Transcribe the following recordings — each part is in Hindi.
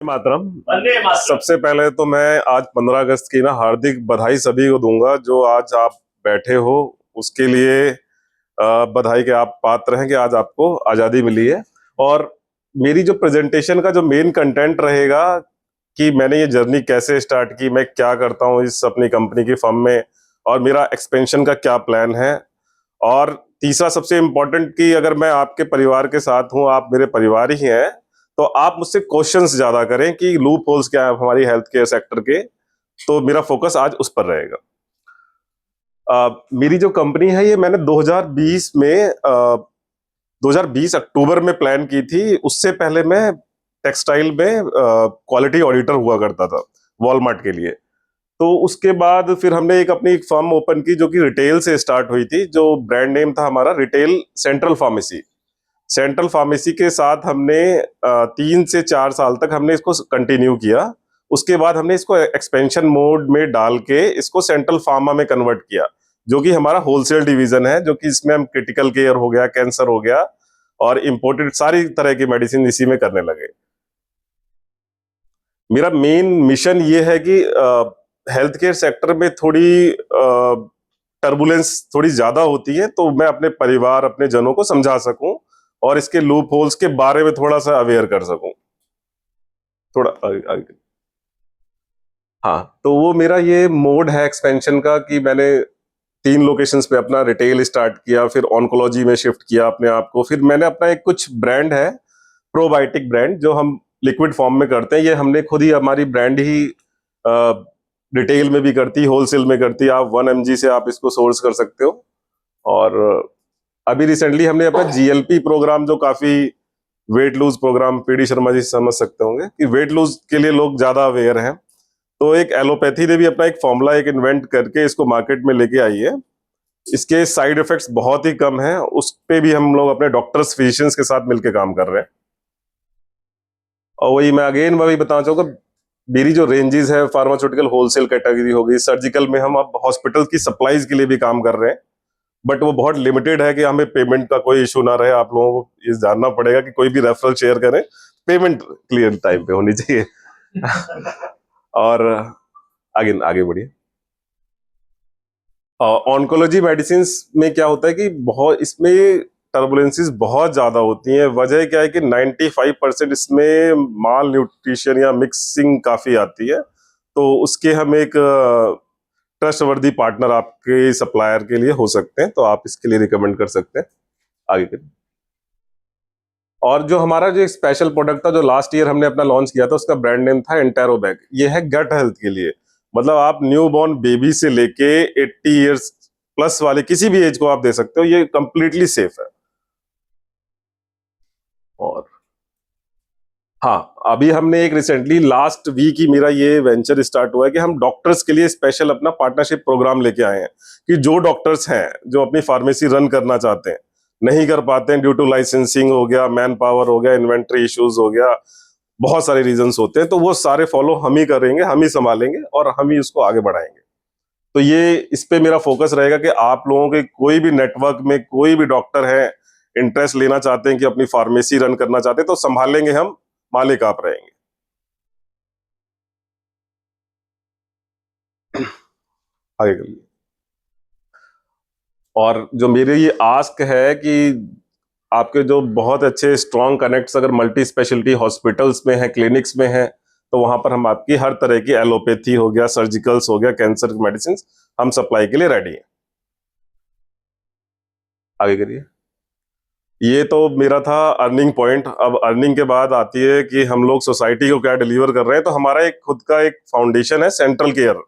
मातरम। वंदे मातरम। सबसे पहले तो मैं आज 15 अगस्त की ना हार्दिक बधाई सभी को दूंगा। जो आज आप बैठे हो उसके लिए बधाई के आप पात्र हैं कि आज आपको आजादी मिली है। और मेरी जो प्रेजेंटेशन का जो मेन कंटेंट रहेगा कि मैंने ये जर्नी कैसे स्टार्ट की, मैं क्या करता हूँ इस अपनी कंपनी की फर्म में, और मेरा एक्सपेंशन का क्या प्लान है। और तीसरा सबसे इम्पोर्टेंट कि अगर मैं आपके परिवार के साथ हूँ, आप मेरे परिवार ही हैं, तो आप मुझसे क्वेश्चंस ज्यादा करें कि लूप होल्स क्या है हमारी हेल्थ केयर सेक्टर के। तो मेरा फोकस आज उस पर रहेगा। मेरी जो कंपनी है ये मैंने 2020 में 2020 अक्टूबर में प्लान की थी। उससे पहले मैं टेक्सटाइल में क्वालिटी ऑडिटर हुआ करता था वॉलमार्ट के लिए। तो उसके बाद फिर हमने एक फर्म ओपन की जो कि रिटेल से स्टार्ट हुई थी। जो ब्रांड नेम था हमारा retail central pharmacy. Central pharmacy के साथ हमने 3 से 4 साल तक हमने इसको कंटिन्यू किया। उसके बाद हमने इसको एक्सपेंशन मोड में डाल के इसको सेंट्रल फार्मा में कन्वर्ट किया, जो कि हमारा होलसेल डिवीजन है, जो कि इसमें हम क्रिटिकल केयर हो गया, कैंसर हो गया और इंपोर्टेड सारी तरह की मेडिसिन इसी में करने लगे। मेरा मेन मिशन ये है कि हेल्थ केयर सेक्टर में थोड़ी टर्बुलेंस थोड़ी ज्यादा होती है, तो मैं अपने परिवार अपने जनों को समझा सकूं और इसके लूप होल्स के बारे में थोड़ा सा अवेयर कर सकूं। थोड़ा आगे। हाँ, तो वो मेरा ये मोड है एक्सपेंशन का कि मैंने 3 लोकेशंस पे अपना रिटेल स्टार्ट किया, फिर ऑन्कोलॉजी में शिफ्ट किया अपने आप को। फिर मैंने अपना एक कुछ ब्रांड है प्रोबायोटिक ब्रांड, जो हम लिक्विड फॉर्म में करते हैं। ये हमने खुद ही हमारी ब्रांड ही रिटेल में भी करती, होलसेल में करती। आप 1 mg से आप इसको सोर्स कर सकते हो। और अभी रिसेंटली हमने अपना जीएलपी प्रोग्राम, जो काफी weight loss program, PD Sharma ji समझ सकते होंगे कि वेट लूज के लिए लोग ज्यादा अवेयर हैं। तो एक एलोपैथी ने भी अपना एक फॉर्मूला एक इन्वेंट करके इसको मार्केट में लेके आई है। इसके साइड इफेक्ट्स बहुत ही कम हैं। उस पे भी हम लोग अपने डॉक्टर्स फिजिशियंस के साथ मिलकर काम कर रहे हैं। और वही मैं वही बताना चाहूंगा, मेरी जो रेंजेस है फार्मास्यूटिकल होलसेल कैटेगरी हो गई, सर्जिकल में हम अब हॉस्पिटल की सप्लाईज के लिए भी काम कर रहे हैं। बट वो बहुत लिमिटेड है कि हमें पेमेंट का कोई इशू ना रहे। आप लोगों को ये जानना पड़ेगा कि कोई भी रेफरल शेयर करें, पेमेंट क्लियर टाइम पे होनी चाहिए। और आगे आगे बढ़िए। ऑन्कोलॉजी मेडिसिन में क्या होता है कि बहुत इसमें टर्बुलेंसेस बहुत ज्यादा होती हैं। वजह क्या है कि 95% इसमें माल न्यूट्रिशन या मिक्सिंग काफी आती है। तो उसके हम एक ट्रस्टवर्दी पार्टनर आपके सप्लायर के लिए हो सकते हैं, तो आप इसके लिए रिकमेंड कर सकते हैं। आगे करिए। और जो हमारा जो स्पेशल प्रोडक्ट था जो लास्ट ईयर हमने अपना लॉन्च किया था, उसका ब्रांड नेम था एंटेरोबैग। ये है गट हेल्थ के लिए। मतलब आप न्यू बॉर्न बेबी से लेके 80 इयर्स प्लस वाले किसी भी एज को आप दे सकते हो। ये कंप्लीटली सेफ है। और हाँ, अभी हमने एक रिसेंटली लास्ट वीक ही मेरा ये वेंचर स्टार्ट हुआ है कि हम डॉक्टर्स के लिए स्पेशल अपना पार्टनरशिप प्रोग्राम लेके आए हैं कि जो डॉक्टर्स हैं जो अपनी फार्मेसी रन करना चाहते हैं, नहीं कर पाते हैं ड्यू टू लाइसेंसिंग हो गया, मैन पावर हो गया, इन्वेंट्री इश्यूज हो गया, बहुत सारे रीजंस होते हैं, तो वो सारे फॉलो हम ही करेंगे, हम ही संभालेंगे और हम ही उसको आगे बढ़ाएंगे। तो ये इस पे मेरा फोकस रहेगा कि आप लोगों के कोई भी नेटवर्क में कोई भी डॉक्टर है, इंटरेस्ट लेना चाहते हैं कि अपनी फार्मेसी रन करना चाहते हैं, तो संभालेंगे हम, मालिक आप रहेंगे। आगे करिए। और जो मेरे ये आस्क है कि आपके जो बहुत अच्छे स्ट्रॉन्ग कनेक्ट्स अगर मल्टी स्पेशलिटी हॉस्पिटल्स में है, क्लिनिक्स में है, तो वहां पर हम आपकी हर तरह की एलोपैथी हो गया, सर्जिकल्स हो गया, कैंसर की मेडिसिन हम सप्लाई के लिए रेडी हैं। आगे करिए। ये तो मेरा था अर्निंग पॉइंट। अब अर्निंग के बाद आती है कि हम लोग सोसाइटी को क्या डिलीवर कर रहे हैं। तो हमारा एक खुद का एक फाउंडेशन है सेंट्रल केयर।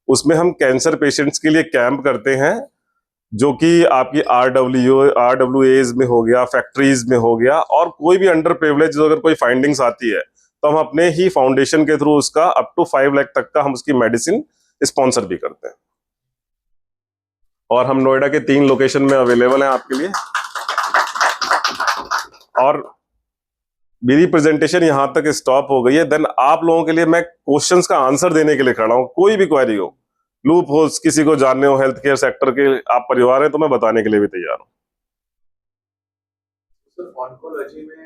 उसमें हम कैंसर पेशेंट्स के लिए कैंप करते हैं, जो कि आपकी आरडब्ल्यूएज में हो गया, फैक्ट्रीज में हो गया, और कोई भी अंडर प्रिविलेज अगर कोई फाइंडिंग्स आती है तो हम अपने ही फाउंडेशन के थ्रू उसका अप टू 5 लाख तक का हम उसकी मेडिसिन स्पॉन्सर भी करते हैं। और हम नोएडा के 3 लोकेशन में अवेलेबल हैं आपके लिए। और मेरी प्रेजेंटेशन यहां तक स्टॉप हो गई है। देन आप लोगों के लिए मैं क्वेश्चंस का आंसर देने के लिए खड़ा हूं। कोई भी क्वेरी हो, लूप होल्स किसी को जानने हो हेल्थ केयर सेक्टर के, आप परिवार है, तो मैं बताने के लिए भी तैयार हूं। ऑन्कोलॉजी में